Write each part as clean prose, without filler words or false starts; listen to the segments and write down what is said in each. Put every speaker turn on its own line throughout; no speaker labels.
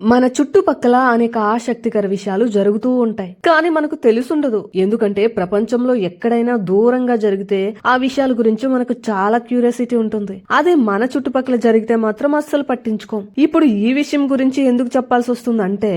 మన చుట్టుపక్కల అనేక ఆసక్తికర విషయాలు జరుగుతూ ఉంటాయి, కానీ మనకు తెలుసుండదు. ఎందుకంటే ప్రపంచంలో ఎక్కడైనా దూరంగా జరిగితే ఆ విషయాల గురించి మనకు చాలా క్యూరియాసిటీ ఉంటుంది. అదే మన చుట్టుపక్కల జరిగితే మాత్రం అస్సలు పట్టించుకోం. ఇప్పుడు ఈ విషయం గురించి ఎందుకు చెప్పాల్సి వస్తుంది అంటే,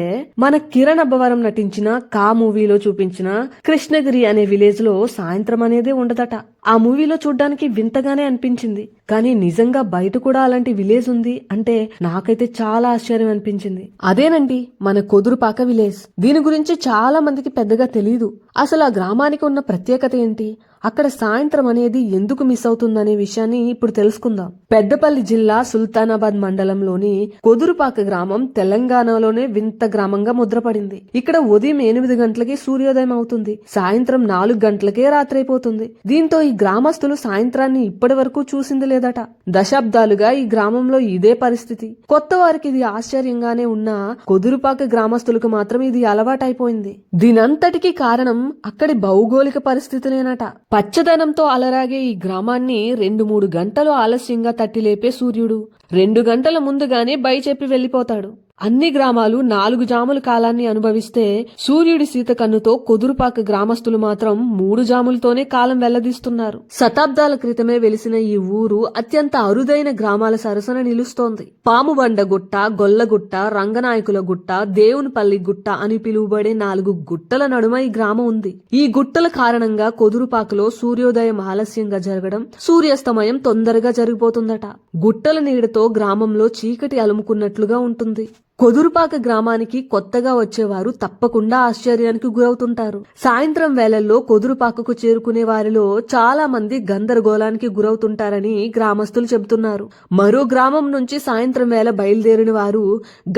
మన కిరణ్ అబ్బవరం నటించిన కా మూవీలో చూపించిన కృష్ణగిరి అనే విలేజ్ లో సాయంత్రం అనేదే ఉండదట. ఆ మూవీలో చూడ్డానికి వింతగానే అనిపించింది, కానీ నిజంగా బయట కూడా అలాంటి విలేజ్ ఉంది అంటే నాకైతే చాలా ఆశ్చర్యం అనిపించింది. అదేనండి మన కొదురుపాక విలేజ్. దీని గురించి చాలా మందికి పెద్దగా తెలీదు. అసలు ఆ గ్రామానికి ఉన్న ప్రత్యేకత ఏంటి, అక్కడ సాయంత్రం అనేది ఎందుకు మిస్ అవుతుందనే విషయాన్ని ఇప్పుడు తెలుసుకుందాం. పెద్దపల్లి జిల్లా సుల్తానాబాద్ మండలంలోని కొదురుపాక గ్రామం తెలంగాణలోనే వింత గ్రామంగా ముద్రపడింది. ఇక్కడ ఉదయం 8 గంటలకి సూర్యోదయం అవుతుంది, సాయంత్రం 4 గంటలకే రాత్రి అయిపోతుంది. దీంతో ఈ గ్రామస్తులు సాయంత్రాన్ని ఇప్పటి వరకు చూసింది లేదట. దశాబ్దాలుగా ఈ గ్రామంలో ఇదే పరిస్థితి. కొత్త వారికి ఇది ఆశ్చర్యంగానే ఉన్నా కొదురుపాక గ్రామస్తులకు మాత్రం ఇది అలవాటైపోయింది. దీనంతటికీ కారణం అక్కడి భౌగోళిక పరిస్థితులేనట. పచ్చదనంతో అలరాగే ఈ గ్రామాన్ని 2-3 గంటలు ఆలస్యంగా తట్టిలేపే సూర్యుడు 2 గంటల ముందుగానే బై చెప్పి వెళ్లిపోతాడు. అన్ని గ్రామాలు 4 జాముల కాలాన్ని అనుభవిస్తే సూర్యుడి సీతకన్నుతో కొదురుపాక గ్రామస్తులు మాత్రం 3 జాములతోనే కాలం వెళ్లదీస్తున్నారు. శతాబ్దాల క్రితమే వెలిసిన ఈ ఊరు అత్యంత అరుదైన గ్రామాల సరసన నిలుస్తోంది. పాముబండ గుట్ట, గొల్లగుట్ట, రంగనాయకుల గుట్ట, దేవునిపల్లి గుట్ట అని పిలువబడే 4 గుట్టల నడుమ ఈ గ్రామం ఉంది. ఈ గుట్టల కారణంగా కొదురుపాకలో సూర్యోదయం ఆలస్యంగా జరగడం, సూర్యాస్తమయం తొందరగా జరిగిపోతుందట. గుట్టల నీడతో గ్రామంలో చీకటి అలుముకున్నట్లుగా ఉంటుంది. కొదురుపాక గ్రామానికి కొత్తగా వచ్చేవారు తప్పకుండా ఆశ్చర్యానికి గురవుతుంటారు. సాయంత్రం వేళల్లో కొదురుపాకకు చేరుకునే వారిలో చాలా మంది గందరగోళానికి గురవుతుంటారని గ్రామస్తులు చెబుతున్నారు. మరో గ్రామం నుంచి సాయంత్రం వేళ బయలుదేరిన వారు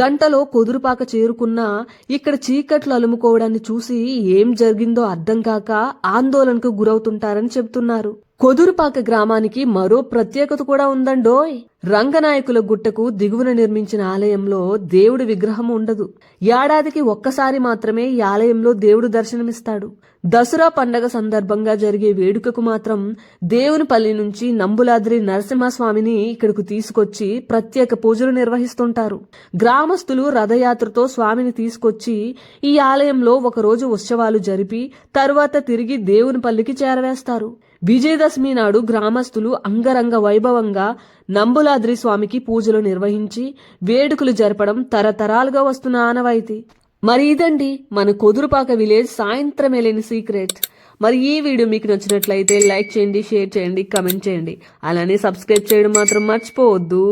గంటలో కొదురుపాక చేరుకున్నా ఇక్కడ చీకట్లు అలుముకోవడాన్ని చూసి ఏం జరిగిందో అర్థం కాక ఆందోళనకు గురవుతుంటారని చెబుతున్నారు. కొదురుపాక గ్రామానికి మరో ప్రత్యేకత కూడా ఉందండోయ్. రంగనాయకుల గుట్టకు దిగువన నిర్మించిన ఆలయంలో దేవుడి విగ్రహం ఉండదు. ఏడాదికి ఒక్కసారి మాత్రమే ఈ ఆలయంలో దేవుడు దర్శనమిస్తాడు. దసరా పండగ సందర్భంగా జరిగే వేడుకకు మాత్రం దేవునిపల్లి నుంచి నంబులాద్రి నరసింహస్వామిని ఇక్కడకు తీసుకొచ్చి ప్రత్యేక పూజలు నిర్వహిస్తుంటారు. గ్రామస్తులు రథయాత్రతో స్వామిని తీసుకొచ్చి ఈ ఆలయంలో ఒకరోజు ఉత్సవాలు జరిపి తరువాత తిరిగి దేవునిపల్లికి చేరవేస్తారు. విజయదశమి నాడు గ్రామస్తులు అంగరంగ వైభవంగా నంబులాద్రి స్వామికి పూజలు నిర్వహించి వేడుకలు జరపడం తరతరాలుగా వస్తున్న ఆనవాయితీ. మరి ఇదండి మన కొదురుపాక విలేజ్ సాయంత్రం లేని సీక్రెట్. మరి ఈ వీడియో మీకు నచ్చినట్లయితే లైక్ చేయండి, షేర్ చేయండి, కమెంట్ చేయండి. అలానే సబ్స్క్రైబ్ చేయడం మాత్రం మర్చిపోవద్దు.